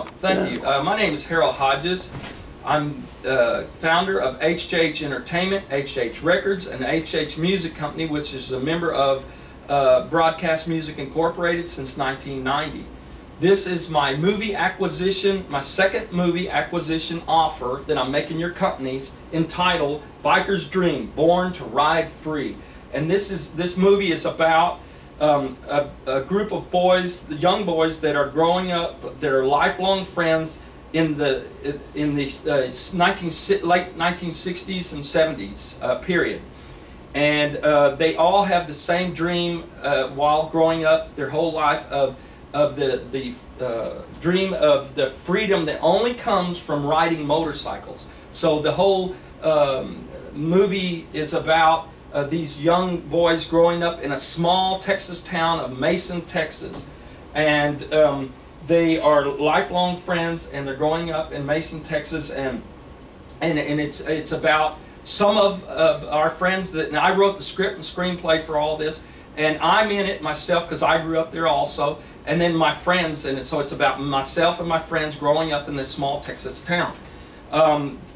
Thank you. My name is Harold Hodges. I'm founder of HH Entertainment, HH Records, and HH Music Company, which is a member of Broadcast Music Incorporated since 1990. This is my movie acquisition, my second movie acquisition offer that I'm making your companies, entitled Biker's Dream, Born to Ride Free. And this movie is about a group of boys, young boys that are growing up, that are lifelong friends in the late 1960s and 70s period. And they all have the same dream while growing up their whole life of the dream of the freedom that only comes from riding motorcycles. So the whole movie is about these young boys growing up in a small Texas town of Mason, Texas. And they are lifelong friends, and they're growing up in Mason, Texas, and it's about some of our friends that, and I wrote the script and screenplay for all this, and I'm in it myself because I grew up there also, and then my friends, and so it's about myself and my friends growing up in this small Texas town.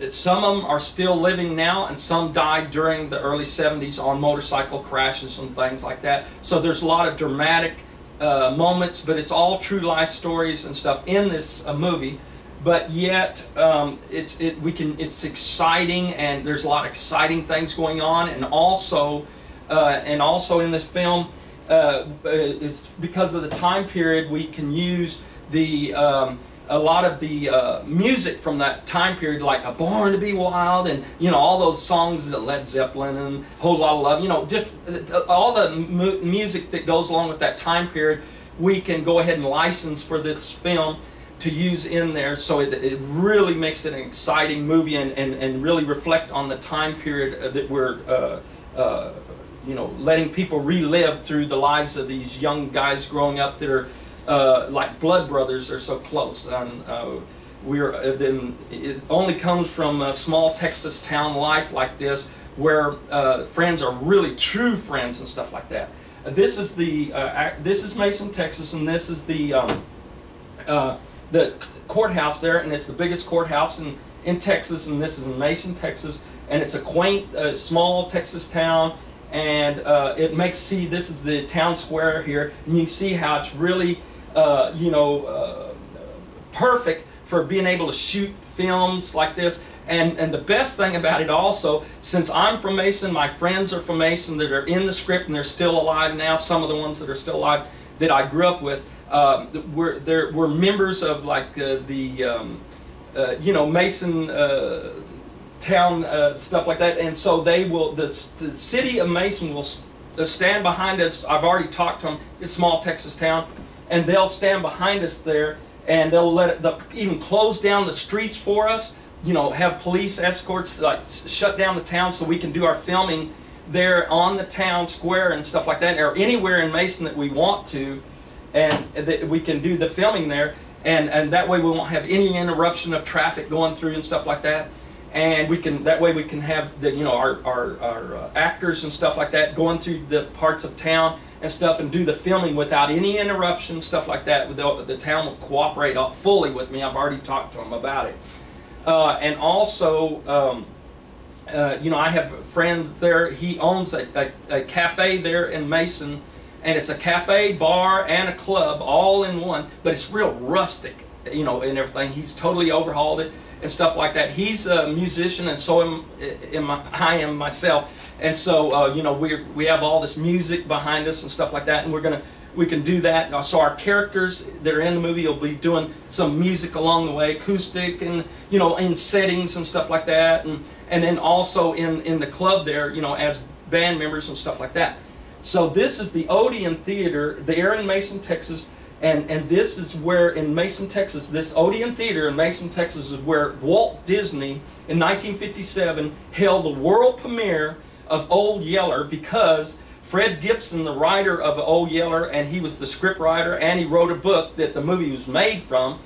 Some of them are still living now, and some died during the early 70s on motorcycle crashes and things like that. So there's a lot of dramatic moments, but it's all true life stories and stuff in this movie. But yet it's exciting, and there's a lot of exciting things going on, and also in this film, it's because of the time period, we can use the a lot of the music from that time period, like "A Born to Be Wild" and all those songs that Led Zeppelin and "Whole Lot of Love," all the music that goes along with that time period, we can go ahead and license for this film to use in there, so it really makes it an exciting movie and really reflect on the time period that we're letting people relive through the lives of these young guys growing up that are like blood brothers. They're so close, and it only comes from a small Texas town life like this, where friends are really true friends and stuff like that. This is Mason, Texas, and this is the courthouse there, and it's the biggest courthouse in Texas, and this is in Mason, Texas, and it's a quaint, small Texas town, and it makes, this is the town square here, and you can see how it's really, perfect for being able to shoot films like this. And the best thing about it also, since I'm from Mason, my friends are from Mason that are in the script, and they're still alive now, some of the ones that are still alive that I grew up with, we're members of like Mason town stuff like that, and so they will, the city of Mason will stand behind us. I've already talked to them. It's a small Texas town, and they'll stand behind us there, and they'll even close down the streets for us, have police escorts, like shut down the town so we can do our filming there on the town square and stuff like that, or anywhere in Mason that we want to, and that we can do the filming there, and that way we won't have any interruption of traffic going through and stuff like that. And that way we can have our actors and stuff like that going through the parts of town and stuff, and do the filming without any interruption, stuff like that. The town will cooperate fully with me. I've already talked to them about it. And also, I have friends there. He owns a cafe there in Mason, and it's a cafe, bar, and a club all in one, but it's real rustic, and everything. He's totally overhauled it and stuff like that. He's a musician, and so I am myself. And so we have all this music behind us and stuff like that, and we can do that. So our characters that are in the movie will be doing some music along the way, acoustic, and in settings and stuff like that, and then also in the club there, as band members and stuff like that. So this is the Odeon Theater there in Mason, Texas. And this is where, in Mason, Texas, this Odeon Theater in Mason, Texas, is where Walt Disney, in 1957, held the world premiere of Old Yeller, because Fred Gibson, the writer of Old Yeller, and he was the script writer, and he wrote a book that the movie was made from,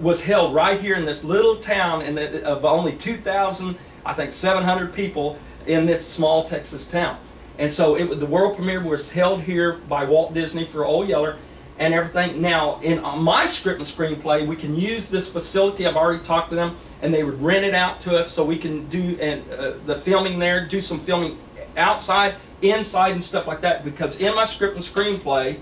was held right here in this little town of only 2,000, I think 700 people in this small Texas town. And so the world premiere was held here by Walt Disney for Old Yeller. and everything. Now, in my script and screenplay, we can use this facility. I've already talked to them, and they would rent it out to us so we can do the filming there, do some filming outside, inside, and stuff like that. Because in my script and screenplay,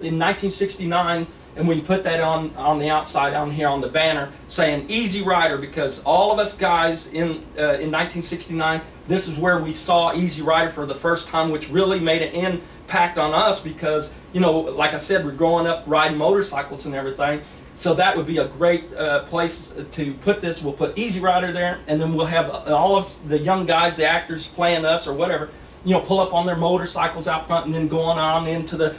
in 1969, and we put that on the outside, on here on the banner, saying Easy Rider, because all of us guys in 1969, this is where we saw Easy Rider for the first time, which really made an impact on us because, you know, like I said, we're growing up riding motorcycles and everything. So that would be a great place to put this. We'll put Easy Rider there, and then we'll have all of the young guys, the actors playing us or whatever, you know, pull up on their motorcycles out front and then going on into the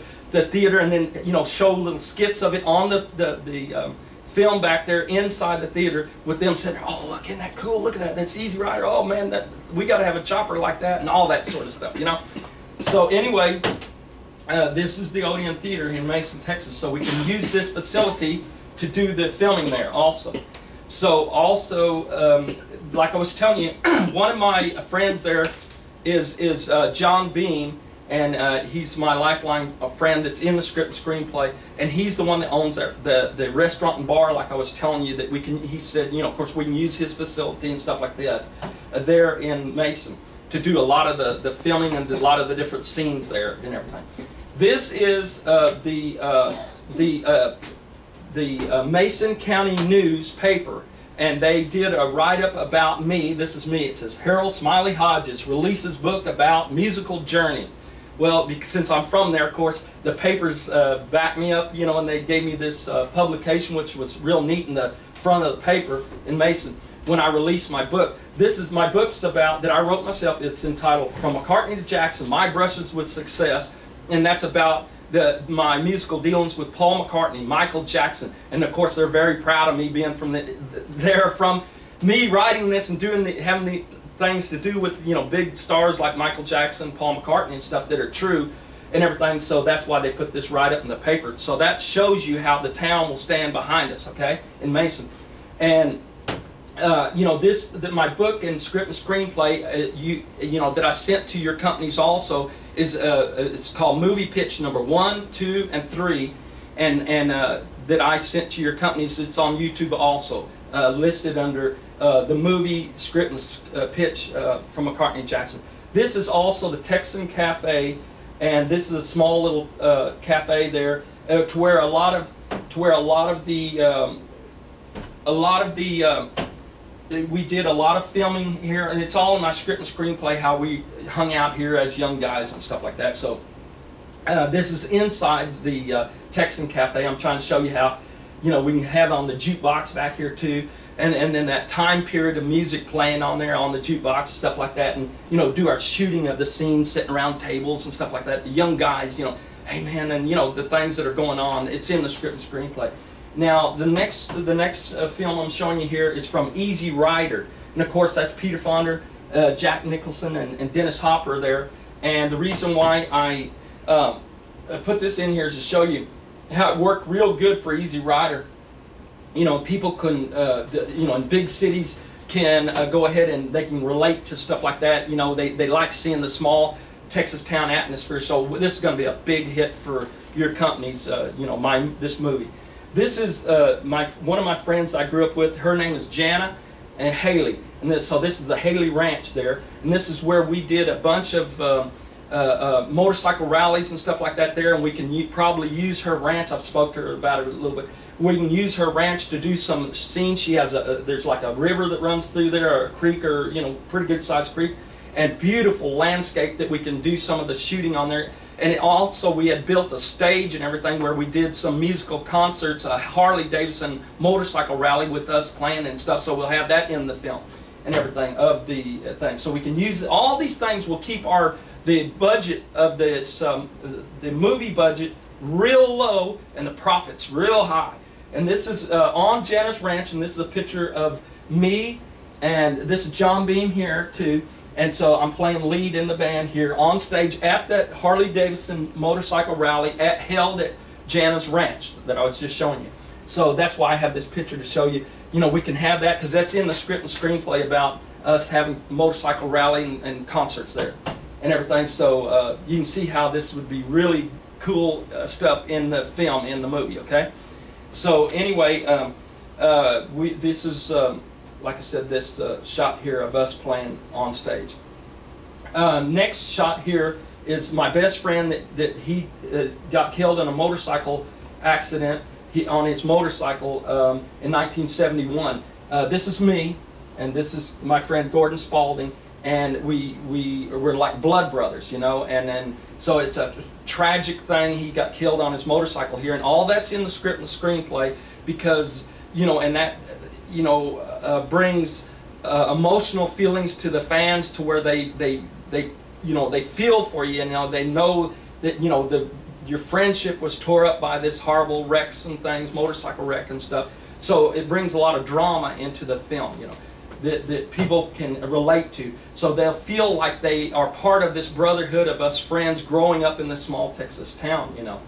theater, and then, you know, show little skits of it on the film back there inside the theater with them saying, oh, look, isn't that cool? Look at that. That's Easy Rider. Oh, man, we got to have a chopper like that, and all that sort of stuff, you know. So anyway, this is the Odeon Theater in Mason, Texas. So we can use this facility to do the filming there also. So also, like I was telling you, one of my friends there is John Beam, and he's my lifeline friend that's in the script and screenplay, and he's the one that owns the restaurant and bar, like I was telling you, that we can, he said, you know, of course we can use his facility and stuff like that there in Mason to do a lot of the filming and a lot of the different scenes there and everything. This is the Mason County newspaper, and they did a write-up about me. This is me. It says, Harold Smiley Hodges releases book about musical journey. Well, since I'm from there, of course, the papers backed me up, you know, and they gave me this publication, which was real neat in the front of the paper in Mason when I released my book. This is my book's about, that I wrote myself. It's entitled From McCartney to Jackson, My Brushes with Success, and that's about my musical dealings with Paul McCartney, Michael Jackson, and of course they're very proud of me being from from me writing this and having the things to do with, you know, big stars like Michael Jackson, Paul McCartney and stuff that are true and everything. So that's why they put this right up in the paper. So that shows you how the town will stand behind us, okay, in Mason. And you know, my book and script and screenplay, you know, that I sent to your companies also is it's called Movie Pitch number 1, 2, and 3, and that I sent to your companies. It's on YouTube also, listed under the movie script and pitch from McCartney and Jackson. This is also the Texan Cafe, and this is a small little cafe there to where a lot of we did a lot of filming here, and it's all in my script and screenplay, how we hung out here as young guys and stuff like that. So this is inside the Texan Cafe. I'm trying to show you how, you know, we can have on the jukebox back here too, and then that time period of music playing on there on the jukebox, stuff like that, and, you know, do our shooting of the scenes, sitting around tables and stuff like that. The young guys, you know, hey man, and, you know, the things that are going on. It's in the script and screenplay. Now, the next film I'm showing you here is from Easy Rider. And of course, that's Peter Fonda, Jack Nicholson, and Dennis Hopper there. And the reason why I put this in here is to show you how it worked real good for Easy Rider. You know, people can, you know, in big cities can go ahead and they can relate to stuff like that. You know, they like seeing the small Texas town atmosphere. So this is going to be a big hit for your companies, you know, this movie. This is one of my friends I grew up with. Her name is Jana and Haley. And so this is the Haley Ranch there. And this is where we did a bunch of motorcycle rallies and stuff like that there. And we can probably use her ranch. I've spoke to her about it a little bit. We can use her ranch to do some scenes. She has there's like a river that runs through there, or a creek, or, you know, pretty good sized creek. And beautiful landscape that we can do some of the shooting on there. And also we had built a stage and everything where we did some musical concerts, a Harley-Davidson motorcycle rally with us playing and stuff. So we'll have that in the film and everything of the thing. So we can use all these things. Will keep the budget of this the movie budget real low and the profits real high. And this is on Jana's Ranch, and this is a picture of me, and this is John Beam here too. And so I'm playing lead in the band here on stage at that Harley-Davidson motorcycle rally held at Jana's Ranch that I was just showing you. So that's why I have this picture to show you. You know, we can have that because that's in the script and screenplay about us having motorcycle rally and concerts there and everything. So you can see how this would be really cool stuff in the film, in the movie. Okay, so anyway, this is like I said, this shot here of us playing on stage. Next shot here is my best friend that he got killed in a motorcycle accident on his motorcycle in 1971. This is me, and this is my friend Gordon Spalding, and we were like blood brothers, you know. And then so it's a tragic thing. He got killed on his motorcycle here, and all that's in the script and screenplay because, you know, and that, you know, brings emotional feelings to the fans to where they you know, they feel for you, and, you know, they know that, you know, your friendship was tore up by this horrible wrecks and things, motorcycle wreck and stuff. So it brings a lot of drama into the film, you know, that people can relate to. So they'll feel like they are part of this brotherhood of us friends growing up in this small Texas town, you know.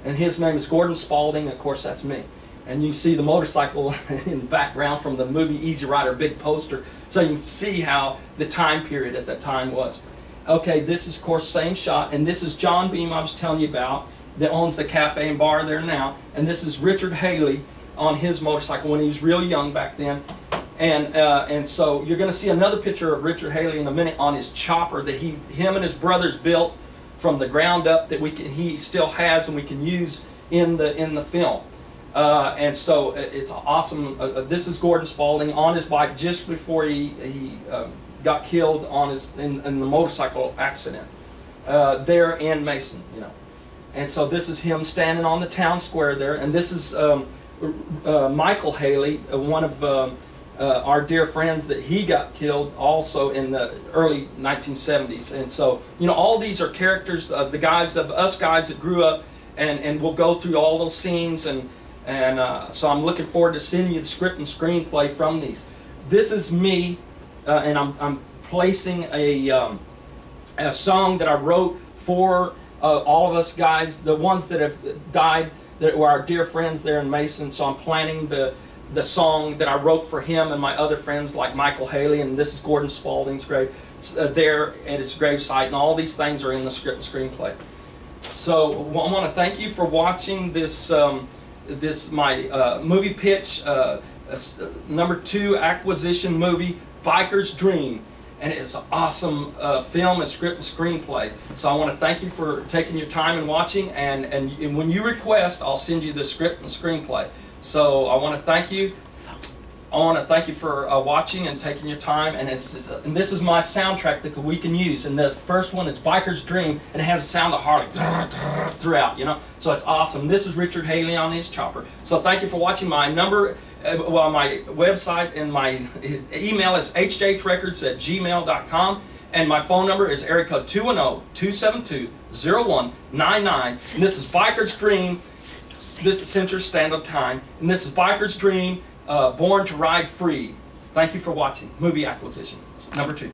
And his name is Gordon Spalding, of course that's me. And you see the motorcycle in the background from the movie Easy Rider, big poster, so you can see how the time period at that time was. Okay, this is of course same shot, and this is John Beam I was telling you about that owns the cafe and bar there now, and this is Richard Haley on his motorcycle when he was real young back then. And so you're going to see another picture of Richard Haley in a minute on his chopper that him and his brothers built from the ground up that he still has and we can use in the film. And so it's awesome. This is Gordon Spalding on his bike just before he got killed on in the motorcycle accident there in Mason, you know. And so this is him standing on the town square there, and this is Michael Haley, one of our dear friends that he got killed also in the early 1970s. And so, you know, all these are characters of us guys that grew up, and we'll go through all those scenes, and so I'm looking forward to sending you the script and screenplay from these. This is me, and I'm placing a song that I wrote for all of us guys, the ones that have died, that were our dear friends there in Mason. So I'm planning the song that I wrote for him and my other friends like Michael Haley, and this is Gordon Spalding's grave there at his gravesite, and all these things are in the script and screenplay. So I want to thank you for watching this my movie pitch, #2 acquisition movie, Biker's Dream. And it's an awesome film and script and screenplay. So I want to thank you for taking your time and watching. And when you request, I'll send you the script and screenplay. So I want to thank you. I want to thank you for watching and taking your time. And and this is my soundtrack that we can use. And the first one is Biker's Dream, and it has the sound of Harley throughout, you know. So it's awesome. This is Richard Haley on his chopper. So thank you for watching. My number, well, my website and my email is hjhrecords@gmail.com, and my phone number is area code 210-272-0199. And this is Biker's Dream. This is Central Standard Time, and this is Biker's Dream, Born to Ride Free. Thank you for watching Movie Acquisition #2.